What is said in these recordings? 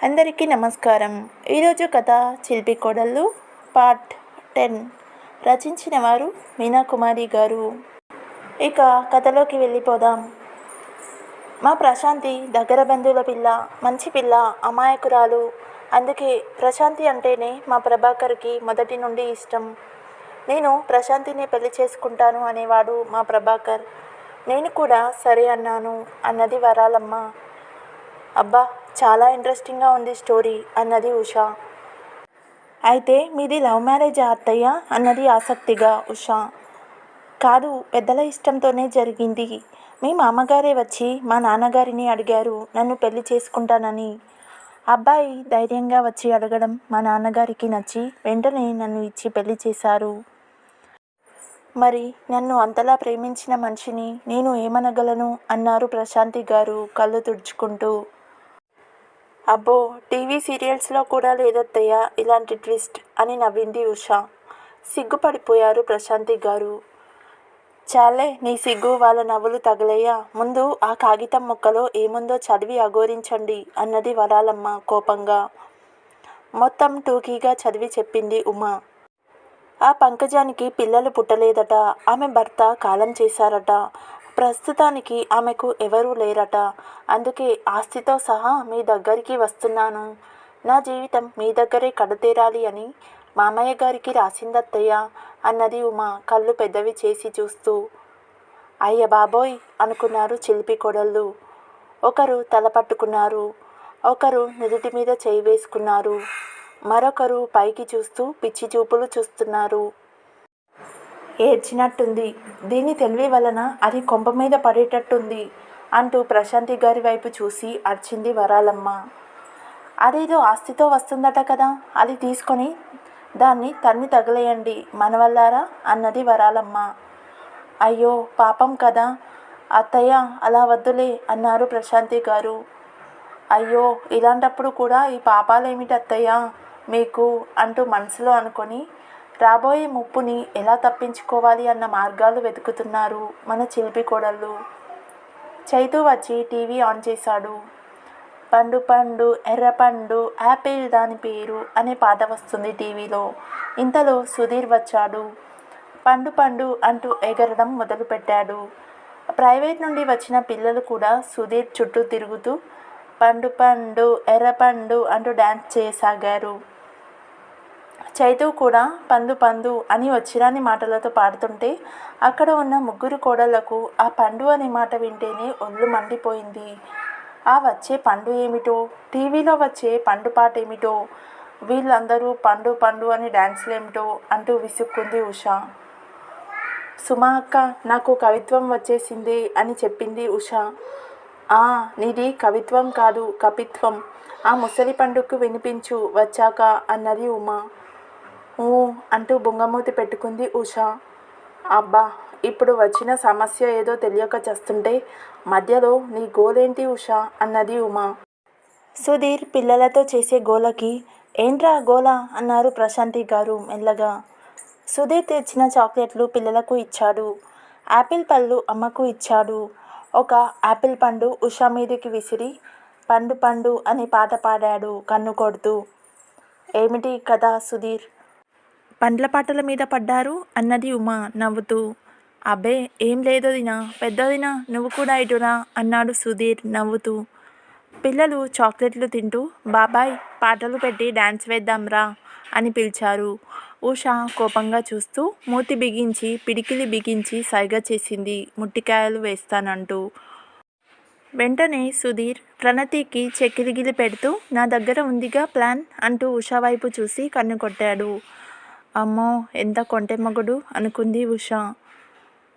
అందరికీ నమస్కారం. ఈరోజు కథ చిలిపి కోడళ్ళు పార్ట్ 10 రచించిన వారు మీనాకుమారి గారు. ఇక కథలోకి వెళ్ళిపోదాం. మా ప్రశాంతి దగ్గర బంధువుల పిల్ల, మంచి పిల్ల, అమాయకురాలు. అందుకే ప్రశాంతి అంటేనే మా ప్రభాకర్కి మొదటి నుండి ఇష్టం. నేను ప్రశాంతిని పెళ్లి చేసుకుంటాను అనేవాడు మా ప్రభాకర్. నేను కూడా సరే అన్నాను అన్నది వరాలమ్మ. అబ్బా, చాలా ఇంట్రెస్టింగ్గా ఉంది స్టోరీ అన్నది ఉషా. అయితే మీది లవ్ మ్యారేజా అత్తయ్య అన్నది ఆసక్తిగా ఉషా. కాదు, పెద్దల ఇష్టంతోనే జరిగింది. మీ మామగారే వచ్చి మా నాన్నగారిని అడిగారు నన్ను పెళ్లి చేసుకుంటానని. అబ్బాయి ధైర్యంగా వచ్చి అడగడం మా నాన్నగారికి నచ్చి వెంటనే నన్ను ఇచ్చి పెళ్లి చేశారు. మరి నన్ను అంతలా ప్రేమించిన మనిషిని నేను ఏమనగలను అన్నారు ప్రశాంతి గారు కళ్ళు తుడుచుకుంటూ. అబ్బో, టీవీ సీరియల్స్లో కూడా లేదత్తయ్య ఇలాంటి ట్విస్ట్ అని నవ్వింది ఉషా. సిగ్గుపడిపోయారు ప్రశాంతి గారు. చాలే నీ సిగ్గు వాళ్ళ నవ్వులు తగలయ్యా. ముందు ఆ కాగితం ముక్కలో ఏముందో చదివి అఘోరించండి అన్నది వరాలమ్మ కోపంగా. మొత్తం టూకీగా చదివి చెప్పింది ఉమా. ఆ పంకజానికి పిల్లలు పుట్టలేదట. ఆమె భర్త కాలం చేశారట. ప్రస్తుతానికి ఆమెకు ఎవరూ లేరట. అందుకే ఆస్తితో సహా మీ దగ్గరికి వస్తున్నాను. నా జీవితం మీ దగ్గరే కడతేరాలి అని మామయ్య గారికి రాసిందత్తయ్య అన్నది ఉమా కళ్ళు పెద్దవి చేసి చూస్తూ. అయ్య బాబోయ్ అనుకున్నారు చిలిపి కొడళ్ళు. ఒకరు తల పట్టుకున్నారు, ఒకరు నుదుటి మీద చేయి వేసుకున్నారు, మరొకరు పైకి చూస్తూ పిచ్చి చూపులు చూస్తున్నారు. ఏడ్చినట్టుంది, దీని తెలివి వలన అది కొంప మీద పడేటట్టుంది అంటూ ప్రశాంతి గారి వైపు చూసి అరిచింది వరాలమ్మ. అదేదో ఆస్తితో వస్తుందట కదా, అది తీసుకొని దాన్ని తన్ని తగిలేయండి మనవల్లారా అన్నది వరాలమ్మ. అయ్యో పాపం కదా అత్తయ్య, అలా వద్దులే అన్నారు ప్రశాంతి గారు. అయ్యో, ఇలాంటప్పుడు కూడా ఈ పాపాలేమిటి అత్తయ్య మీకు అంటూ మనసులో అనుకొని రాబోయే ముప్పుని ఎలా తప్పించుకోవాలి అన్న మార్గాలు వెతుకుతున్నారు మన చిలిపి కోడళ్ళు. చైతూ వచ్చి టీవీ ఆన్ చేశాడు. పండు పండు ఎర్రపండు యాపిల్ దాని పేరు అనే పాట వస్తుంది టీవీలో. ఇంతలో సుధీర్ వచ్చాడు. పండు పండు అంటూ ఎగరడం మొదలుపెట్టాడు. ప్రైవేట్ నుండి వచ్చిన పిల్లలు కూడా సుధీర్ చుట్టూ తిరుగుతూ పండు పండు ఎర్రపండు అంటూ డ్యాన్స్ చేయసాగారు. చైతూ కూడా పండు పండు అని వచ్చిరాని మాటలతో పాడుతుంటే అక్కడ ఉన్న ముగ్గురు కోడళ్లకు ఆ పండు అనే మాట వింటేనే ఒళ్ళు మండిపోయింది. ఆ వచ్చే పండు ఏమిటో, టీవీలో వచ్చే పండు పాట ఏమిటో, వీళ్ళందరూ పండు పండు అని డ్యాన్స్లేమిటో అంటూ విసుక్కుంది ఉషా. సుమా అక్క, నాకు కవిత్వం వచ్చేసింది అని చెప్పింది ఉషా. నీది కవిత్వం కాదు కపిత్వం, ఆ ముసలి పండుకు వినిపించు వచ్చాక అన్నది ఉమా. అంటూ బుంగమూతి పెట్టుకుంది ఉషా. అబ్బా, ఇప్పుడు వచ్చిన సమస్య ఏదో తెలియక చేస్తుంటే మధ్యలో నీ గోలేంటి ఉషా అన్నది ఉమా. సుధీర్ పిల్లలతో చేసే గోలకి ఏంట్రా గోల అన్నారు ప్రశాంతి గారు మెల్లగా. సుధీర్ తెచ్చిన చాక్లెట్లు పిల్లలకు ఇచ్చాడు. యాపిల్ పళ్ళు అమ్మకు ఇచ్చాడు. ఒక యాపిల్ పండు ఉషా మీదకి విసిరి పండు పండు అని పాట పాడాడు కన్ను కొడుతూ. ఏమిటి కదా సుధీర్, పండ్ల పాటల మీద పడ్డారు అన్నది ఉమా నవ్వుతూ. అబ్బే ఏం లేదోదినా, పెద్దదినా నువ్వు కూడా ఇటురా అన్నాడు సుధీర్ నవ్వుతూ. పిల్లలు చాక్లెట్లు తింటూ బాబాయ్ పాటలు పెట్టి డ్యాన్స్ వేద్దాంరా అని పిలిచారు. ఉషా కోపంగా చూస్తూ మూతి బిగించి పిడికిలి బిగించి సైగ చేసింది ముట్టికాయలు వేస్తానంటూ. వెంటనే సుధీర్ ప్రణతికి చెక్కిలిగిలి పెడుతూ నా దగ్గర ఉందిగా ప్లాన్ అంటూ ఉషా వైపు చూసి కన్ను కొట్టాడు. అమ్మో, ఎంత కొంటె మగుడు అనుకుంది ఉషా.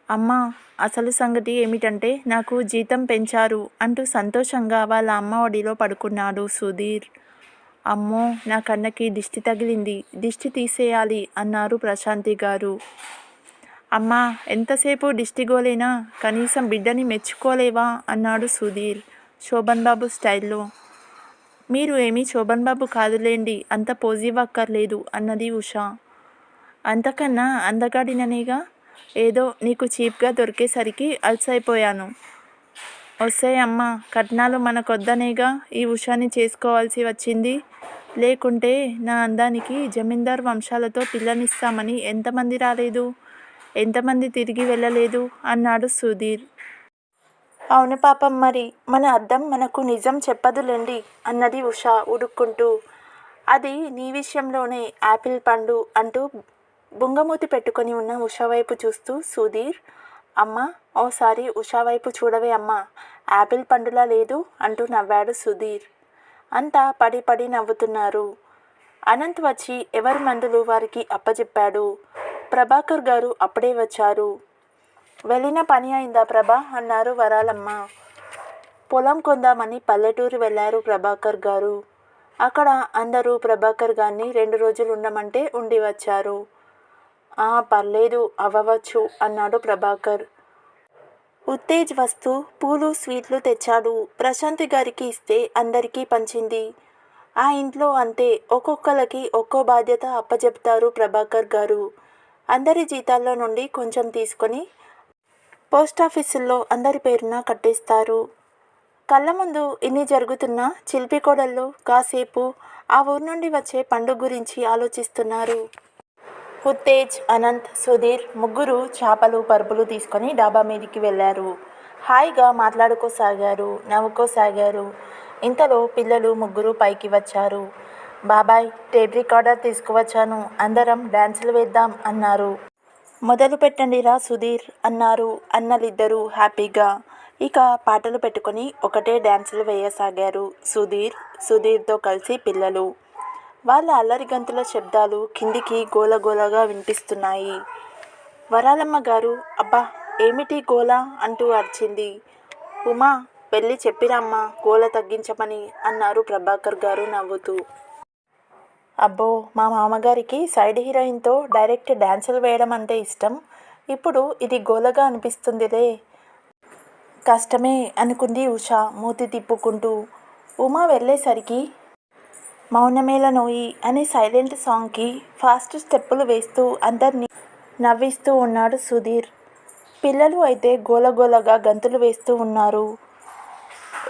అమ్మా, అసలు సంగతి ఏమిటంటే నాకు జీతం పెంచారు అంటూ సంతోషంగా వాళ్ళ అమ్మ ఒడిలో పడుకున్నాడు సుధీర్. అమ్మో, నా కన్నకి దిష్టి తగిలింది, దిష్టి తీసేయాలి అన్నారు ప్రశాంతి గారు. అమ్మా, ఎంతసేపు దిష్టిగోలేనా, కనీసం బిడ్డని మెచ్చుకోలేవా అన్నాడు సుధీర్ శోభన్ బాబు స్టైల్లో. మీరు ఏమీ శోభన్ బాబు కాదులేండి, అంత పోజివ్ అక్కర్లేదు అన్నది ఉషా. అంతకన్నా అందగాడిననేగా, ఏదో నీకు చీప్గా దొరికేసరికి అలసైపోయాను. ఒసేయ్ అమ్మ, కట్నాలు మనకొద్దనేగా ఈ ఉషాని చేసుకోవాల్సి వచ్చింది. లేకుంటే నా అందానికి జమీందార్ వంశాలతో పిల్లనిస్తామని ఎంతమంది రాలేదు, ఎంతమంది తిరిగి వెళ్ళలేదు అన్నాడు సుధీర్. అవును పాపం, మరి మన అద్దం మనకు నిజం చెప్పదులేండి అన్నది ఉష ఉడుక్కుంటూ. అది నీ విషయంలోనే యాపిల్ పండు అంటూ బుంగమూతి పెట్టుకొని ఉన్న ఉష వైపు చూస్తూ సుధీర్, అమ్మ ఓసారి ఉషా వైపు చూడవే అమ్మా, యాపిల్ పండులా లేదు అంటూ నవ్వాడు సుధీర్. అంతా పడి పడి నవ్వుతున్నారు. అనంత్ వచ్చి ఎవరి మందులు వారికి అప్పచెప్పాడు. ప్రభాకర్ గారు అప్పుడే వచ్చారు. వెళ్ళిన పని అయిందా ప్రభా అన్నారు వరాలమ్మ. పొలం కొందామని పల్లెటూరు వెళ్ళారు ప్రభాకర్ గారు. అక్కడ అందరూ ప్రభాకర్ గారిని 2 రోజులు ఉండమంటే ఉండి వచ్చారు. పర్లేదు, అవ్వవచ్చు అన్నాడు ప్రభాకర్. ఉత్తేజ్ వస్తూ పూలు స్వీట్లు తెచ్చాడు. ప్రశాంతి గారికి ఇస్తే అందరికీ పంచింది. ఆ ఇంట్లో అంతే, ఒక్కొక్కరికి ఒక్కో బాధ్యత అప్పచెప్తారు ప్రభాకర్ గారు. అందరి జీతాల్లో నుండి కొంచెం తీసుకొని పోస్టాఫీసుల్లో అందరి పేరున కట్టేస్తారు. కళ్ళ ముందు ఇన్ని జరుగుతున్నా చిలిపి కోడళ్ళు కాసేపు ఆ ఊరు నుండి వచ్చే పండుగ గురించి ఆలోచిస్తున్నారు. ఉత్తేజ్, అనంత్, సుధీర్ ముగ్గురు చేపలు పరుపులు తీసుకొని డాబా మీదికి వెళ్ళారు. హాయిగా మాట్లాడుకోసాగారు, నవ్వుకోసాగారు. ఇంతలో పిల్లలు ముగ్గురు పైకి వచ్చారు. బాబాయ్, టేప్ రికార్డర్ తీసుకువచ్చాను, అందరం డ్యాన్సులు వేద్దాం అన్నారు. మొదలు పెట్టండిరా సుధీర్ అన్నారు అన్నలిద్దరూ హ్యాపీగా. ఇక పాటలు పెట్టుకొని ఒకటే డ్యాన్సులు వేయసాగారు సుధీర్తో కలిసి పిల్లలు. వాళ్ళ అల్లరి గంతుల శబ్దాలు కిందికి గోలగోలగా వినిపిస్తున్నాయి. వరాలమ్మ గారు, అబ్బా ఏమిటి గోల అంటూ అరిచింది. ఉమా, వెళ్ళి చెప్పిరమ్మా గోల తగ్గించమని అన్నారు ప్రభాకర్ గారు నవ్వుతూ. అబ్బో, మా మామగారికి సైడ్ హీరోయిన్తో డైరెక్ట్ డ్యాన్సులు వేయడం అంటే ఇష్టం. ఇప్పుడు ఇది గోలగా అనిపిస్తుందిలే. కష్టమే అనుకుంది ఉష మూతి తిప్పుకుంటూ. ఉమా వెళ్ళేసరికి మౌనమేల నోయి అనే సైలెంట్ సాంగ్కి ఫాస్ట్ స్టెప్పులు వేస్తూ అందరినీ నవ్విస్తూ ఉన్నాడు సుధీర్. పిల్లలు అయితే గోలగోలగా గంతులు వేస్తూ ఉన్నారు.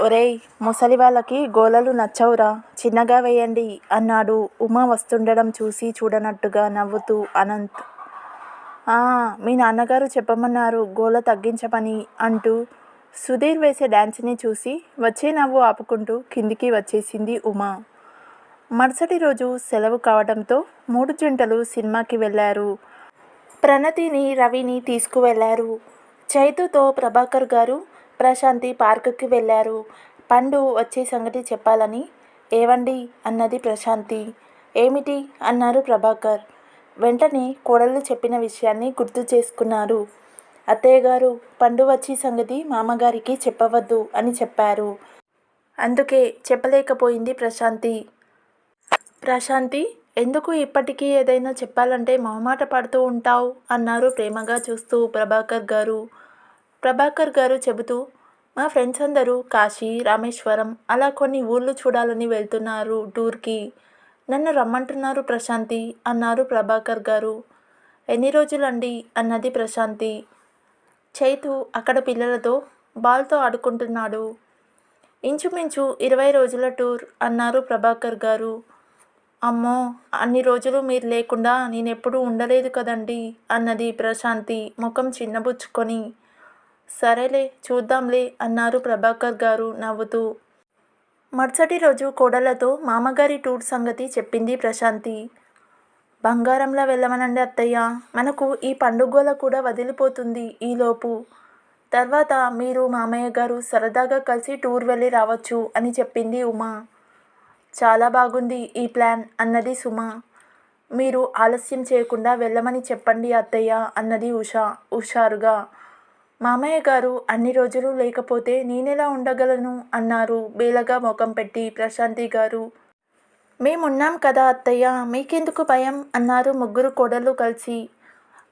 ఒరేయ్, ముసలి వాళ్ళకి గోలలు నచ్చవురా, చిన్నగా వేయండి అన్నాడు ఉమా వస్తుండడం చూసి చూడనట్టుగా నవ్వుతూ అనంత్. మీ నాన్నగారు చెప్పమన్నారు గోల తగ్గించమని అంటూ సుధీర్ వేసే డ్యాన్స్ని చూసి వచ్చే నవ్వు ఆపుకుంటూ కిందికి వచ్చేసింది ఉమా. మరుసటి రోజు సెలవు కావడంతో 3 జంటలు సినిమాకి వెళ్ళారు. ప్రణతిని, రవిని తీసుకువెళ్ళారు. చైతుతో ప్రభాకర్ గారు, ప్రశాంతి పార్కుకి వెళ్ళారు. పండు వచ్చే సంగతి చెప్పాలని. ఏవండి అన్నది ప్రశాంతి. ఏమిటి అన్నారు ప్రభాకర్. వెంటనే కోడళ్ళు చెప్పిన విషయాన్ని గుర్తు చేసుకున్నారు. అత్తయ్యగారు, పండు వచ్చే సంగతి మామగారికి చెప్పవద్దు అని చెప్పారు. అందుకే చెప్పలేకపోయింది ప్రశాంతి. ప్రశాంతి, ఎందుకు ఇప్పటికీ ఏదైనా చెప్పాలంటే మొహమాట పడుతూ ఉంటావు అన్నారు ప్రేమగా చూస్తూ ప్రభాకర్ గారు. ప్రభాకర్ గారు చెబుతూ, మా ఫ్రెండ్స్ అందరూ కాశీ, రామేశ్వరం అలా కొన్ని ఊళ్ళు చూడాలని వెళ్తున్నారు టూర్కి. నన్ను రమ్మంటున్నారు ప్రశాంతి అన్నారు ప్రభాకర్ గారు. ఎన్ని రోజులండి అన్నది ప్రశాంతి. చైతు అక్కడ పిల్లలతో బాల్తో ఆడుకుంటున్నాడు. ఇంచుమించు 20 రోజుల టూర్ అన్నారు ప్రభాకర్ గారు. అమ్మో, అన్ని రోజులు మీరు లేకుండా నేనెప్పుడూ ఉండలేదు కదండి అన్నది ప్రశాంతి ముఖం చిన్నబుచ్చుకొని. సరేలే, చూద్దాంలే అన్నారు ప్రభాకర్ గారు నవ్వుతూ. మరుసటి రోజు కోడళ్లతో మామగారి టూర్ సంగతి చెప్పింది ప్రశాంతి. బంగారంలా వెళ్ళమనండి అత్తయ్య, మనకు ఈ పండుగల కూడా వదిలిపోతుంది ఈలోపు. తర్వాత మీరు మామయ్య గారు సరదాగా కలిసి టూర్ వెళ్ళి రావచ్చు అని చెప్పింది ఉమా. చాలా బాగుంది ఈ ప్లాన్ అన్నది సుమ. మీరు ఆలస్యం చేయకుండా వెళ్ళమని చెప్పండి అత్తయ్య అన్నది హుషారుగా. మామయ్య గారు అన్ని రోజులు లేకపోతే నేనెలా ఉండగలను అన్నారు బేలగా ముఖం పెట్టి ప్రశాంతి గారు. మేమున్నాం కదా అత్తయ్య, మీకెందుకు భయం అన్నారు ముగ్గురు కోడళ్ళు కలిసి.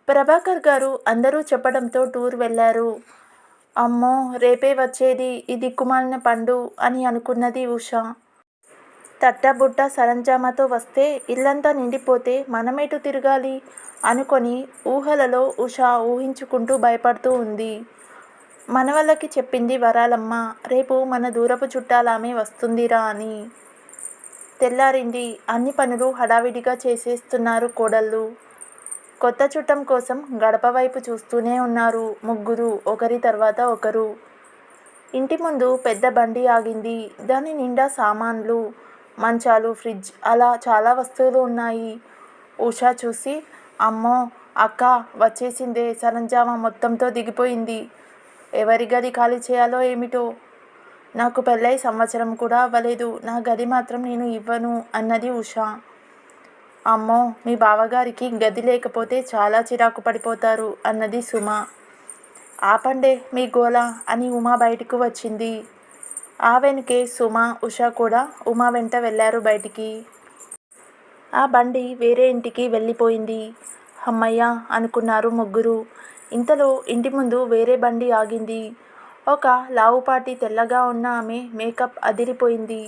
ప్రభాకర్ గారు అందరూ చెప్పడంతో టూర్ వెళ్ళారు. అమ్మో, రేపే వచ్చేది ఈ దిక్కుమాలిన పండు అని అనుకున్నది ఉష. తట్టబుట్ట సరంజామాతో వస్తే ఇల్లంతా నిండిపోతే మనమేటు తిరగాలి అనుకొని ఊహలలో ఉష ఊహించుకుంటూ భయపడుతూ ఉంది. మనవళ్ళకి చెప్పింది వరాలమ్మ. రేపు మన దూరపు చుట్టాలామె వస్తుందిరా అని. తెల్లారింది. అన్ని పనులు హడావిడిగా చేసేస్తున్నారు కోడళ్ళు. కొత్త చుట్టం కోసం గడప వైపు చూస్తూనే ఉన్నారు ముగ్గురు ఒకరి తర్వాత ఒకరు. ఇంటి ముందు పెద్ద బండి ఆగింది. దాని నిండా సామాన్లు, మంచాలు, ఫ్రిడ్జ్ అలా చాలా వస్తువులు ఉన్నాయి. ఉషా చూసి, అమ్మో అక్క వచ్చేసిందే, సరంజామా మొత్తంతో దిగిపోయింది. ఎవరి గది ఖాళీ చేయాలో ఏమిటో. నాకు పెళ్ళై సంవత్సరం కూడా అవ్వలేదు. నా గది మాత్రం నేను ఇవ్వను అన్నది ఉషా. అమ్మో మీ బావగారికి గది లేకపోతే చాలా చిరాకు పడిపోతారు అన్నది సుమ. ఆపండే మీ గోల అని ఉమా బయటకు వచ్చింది. ఆ వెనుకే సుమ, ఉషా కూడా ఉమా వెంట వెళ్ళారు బయటికి. ఆ బండి వేరే ఇంటికి వెళ్ళిపోయింది. అమ్మయ్య అనుకున్నారు ముగ్గురు. ఇంతలో ఇంటి ముందు వేరే బండి ఆగింది. ఒక లావుపాటి తెల్లగా ఉన్న ఆమె మేకప్ అదిరిపోయింది.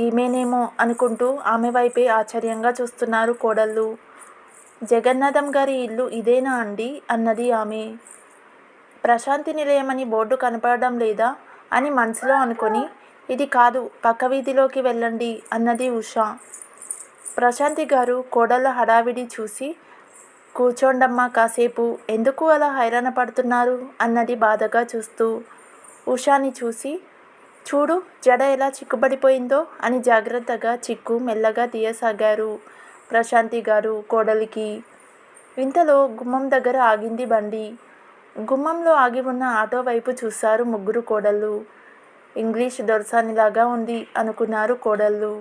ఈమెనేమో అనుకుంటూ ఆమె వైపే ఆశ్చర్యంగా చూస్తున్నారు కోడళ్ళు. జగన్నాథం గారి ఇల్లు ఇదేనా అండి అన్నది ఆమె. ప్రశాంతి నిలయమని బోర్డు కనపడడం లేదా అని మనసులో అనుకొని, ఇది కాదు పక్క వీధిలోకి వెళ్ళండి అన్నది ఉషా. ప్రశాంతి గారు కోడళ్ళ హడావిడి చూసి, కూర్చోండమ్మా కాసేపు, ఎందుకు అలా హైరాణ పడుతున్నారు అన్నది బాధగా చూస్తూ. ఉషాని చూసి, చూడు జడ ఎలా చిక్కుబడిపోయిందో అని జాగ్రత్తగా చిక్కు మెల్లగా తీయసాగారు ప్రశాంతి గారు కోడలికి. ఇంతలో గుమ్మం దగ్గర ఆగింది బండి. గుమ్మంలో ఆగి ఉన్న ఆటో వైపు చూశారు ముగ్గురు కోడళ్ళు. ఇంగ్లీష్ దొరసానిలాగా ఉంది అనుకున్నారు కోడళ్ళు.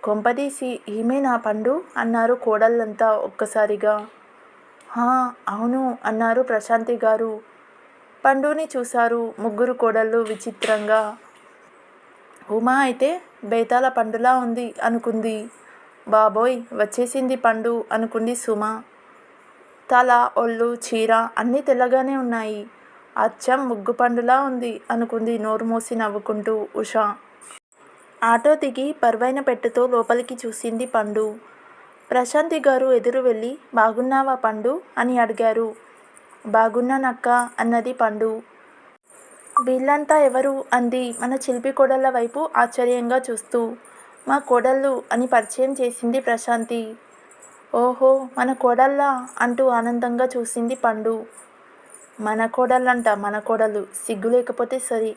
కొంపదీసి ఈమె నా పండు అన్నారు కోడళ్ళంతా ఒక్కసారిగా. హా అవును అన్నారు ప్రశాంతి గారు. పండుని చూశారు ముగ్గురు కోడళ్ళు విచిత్రంగా. ఉమా అయితే బేతాల పండులా ఉంది అనుకుంది. బాబోయ్ వచ్చేసింది పండు అనుకుంది సుమ. తల, ఒళ్ళు, చీర అన్నీ తెల్లగానే ఉన్నాయి. అచ్చం ముగ్గు పండులా ఉంది అనుకుంది నోరు మూసి నవ్వుకుంటూ ఉషా. ఆటో దిగి బరువైన పెట్టెతో లోపలికి చూసింది పండు. ప్రశాంతి గారు ఎదురు వెళ్ళి, బాగున్నావా పండు అని అడిగారు. బాగున్నానక్క అన్నది పండు. వీళ్ళంతా ఎవరు అంది మన చిలిపి కోడళ్ళ వైపు ఆశ్చర్యంగా చూస్తూ. మా కోడళ్ళు అని పరిచయం చేసింది ప్రశాంతి. ఓహో మన కోడళ్ళా అంటూ ఆనందంగా చూసింది పండు. మన కోడళ్ళంట మన కోడలు, సిగ్గు లేకపోతే సరి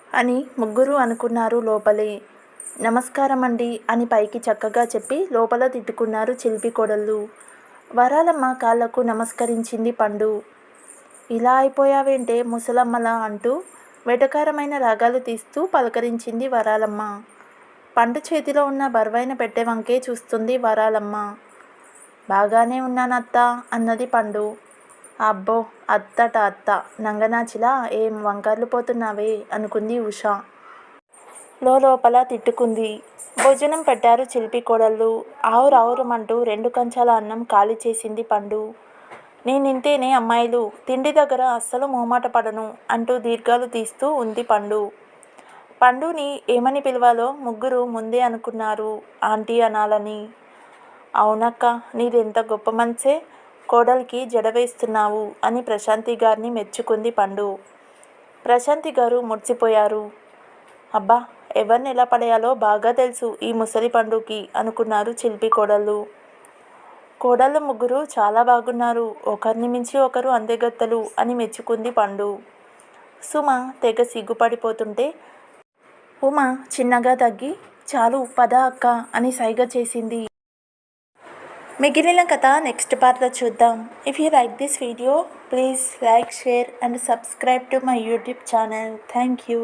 అని ముగ్గురు అనుకున్నారు లోపలే. నమస్కారం అండి అని పైకి చక్కగా చెప్పి లోపల తిట్టుకున్నారు చిలిపి కోడళ్ళు. వరాలమ్మ కాళ్లకు నమస్కరించింది పండు. ఇలా అయిపోయావేంటే ముసలమ్మలా అంటూ వెటకారమైన రాగాలు తీస్తూ పలకరించింది వరాలమ్మ. పండు చేతిలో ఉన్న బరువైన పెట్టె వంకే చూస్తుంది వరాలమ్మ. బాగానే ఉన్నానత్తా అన్నది పండు. అబ్బో అత్తట అత్త, నంగనాచిలా ఏం వంకర్లు పోతున్నావే అనుకుంది ఉషా. లోపల తిట్టుకుంది. భోజనం పెట్టారు చిలిపి కోడళ్ళు. ఆవురావురమంటూ 2 కంచాల అన్నం ఖాళీ చేసింది పండు. నేనింతేనే అమ్మాయిలు, తిండి దగ్గర అస్సలు మొహమాట పడను అంటూ దీర్ఘాలు తీస్తూ ఉంది పండు. పండుని ఏమని పిలవాలో ముగ్గురు ముందే అనుకున్నారు, ఆంటీ అనాలని. అవునక్క నీదెంత గొప్ప మనసే, కోడలికి జడ వేస్తున్నావు అని ప్రశాంతి గారిని మెచ్చుకుంది పండు. ప్రశాంతి గారు మురిసిపోయారు. అబ్బా ఎవరిని ఎలా పడేయాలో బాగా తెలుసు ఈ ముసలి పండుకి అనుకున్నారు చిలిపి కోడళ్ళు. కోడళ్ళు ముగ్గురు చాలా బాగున్నారు, ఒకరిని మించి ఒకరు అందెగత్తెలు అని మెచ్చుకుంది పండు. సుమ తెగ సిగ్గుపడిపోతుంటే ఉమా చిన్నగా తగ్గి, చాలు పద అక్క అని సైగ చేసింది. మిగిలిన కథ నెక్స్ట్ పార్ట్లో చూద్దాం. If you like this video please like, share and subscribe to my YouTube channel. Thank you.